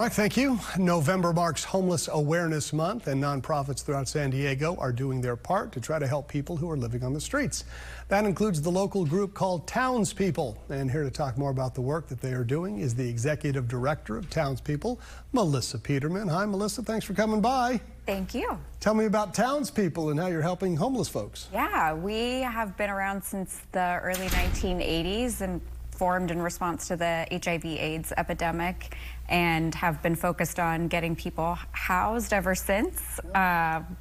All right, thank you. November marks Homeless Awareness Month, and nonprofits throughout San Diego are doing their part to try to help people who are living on the streets. That includes the local group called Townspeople. And here to talk more about the work that they are doing is the executive director of Townspeople, Melissa Peterman. Hi, Melissa. Thanks for coming by. Thank you. Tell me about Townspeople and how you're helping homeless folks. Yeah, we have been around since the early 1980s and formed in response to the HIV/AIDS epidemic, and have been focused on getting people housed ever since,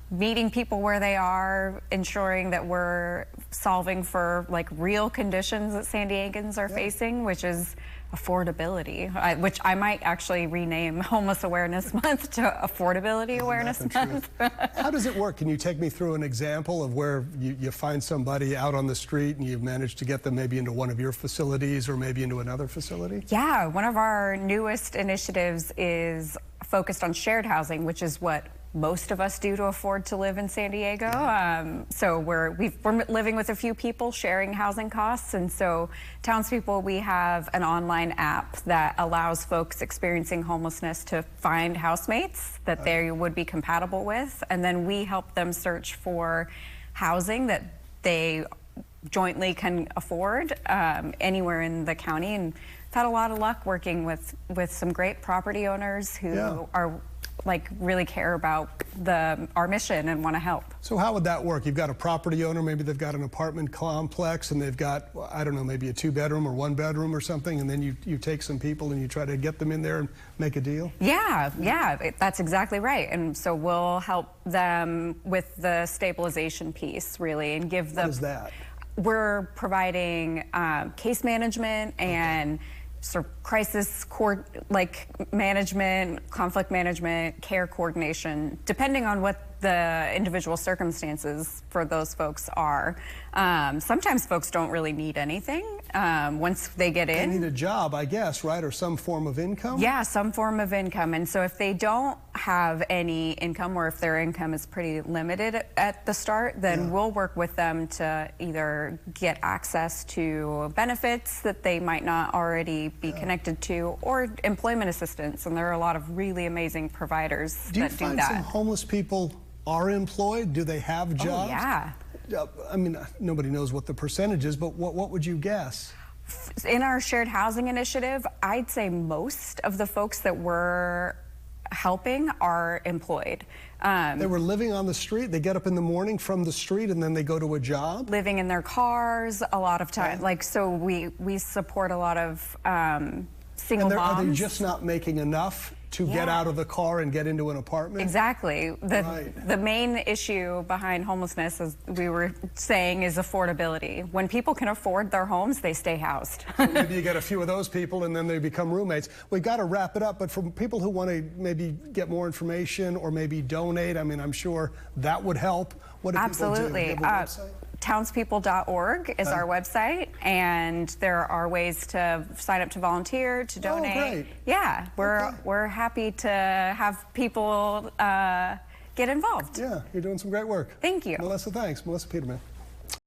meeting people where they are, ensuring that we're solving for like real conditions that San Diegans are facing, which is affordability, which I might actually rename Homeless Awareness Month to Affordability Awareness Month. How does it work? Can you take me through an example of where you find somebody out on the street and you've managed to get them maybe into one of your facilities or maybe into another facility? Yeah, one of our newest initiatives is focused on shared housing, which is what most of us do to afford to live in San Diego. So we're living with a few people sharing housing costs, and so Townspeople, we have an online app that allows folks experiencing homelessness to find housemates that they would be compatible with, and then we help them search for housing that they jointly can afford anywhere in the county. And we've had a lot of luck working with some great property owners who are really care about our mission and want to help. So how would that work? You've got a property owner, maybe they've got an apartment complex and they've got, I don't know, maybe a 2-bedroom or 1-bedroom or something, and then you take some people and you try to get them in there and make a deal? Yeah, that's exactly right. And so we'll help them with the stabilization piece, really, and give them... What is that? We're providing case management and sort of crisis management, conflict management, care coordination, depending on what the individual circumstances for those folks are. Sometimes folks don't really need anything once they get in. They need a job, I guess, right? Or some form of income? Yeah, some form of income. And so if they don't have any income, or if their income is pretty limited at the start, then we'll work with them to either get access to benefits that they might not already be connected to, or employment assistance. And there are a lot of really amazing providers that do that. Do you find some homeless people are employed? Do they have jobs? Oh, yeah. I mean, nobody knows what the percentage is, but what would you guess? In our shared housing initiative, I'd say most of the folks that we're helping are employed. They were living on the street. They get up in the morning from the street and then they go to a job? Living in their cars a lot of time. So we support a lot of single moms. Are they just not making enough to get out of the car and get into an apartment? Exactly. The main issue behind homelessness, as we were saying, is affordability. When people can afford their homes, they stay housed. Maybe you get a few of those people and then they become roommates. We've got to wrap it up, but for people who want to maybe get more information or maybe donate, I mean, I'm sure that would help. What do people do? Do you have a website? Townspeople.org is our website, and there are ways to sign up to volunteer, to donate. Oh, great. Yeah, we're happy to have people get involved. Yeah, you're doing some great work. Thank you. Melissa, thanks. Melissa Peterman.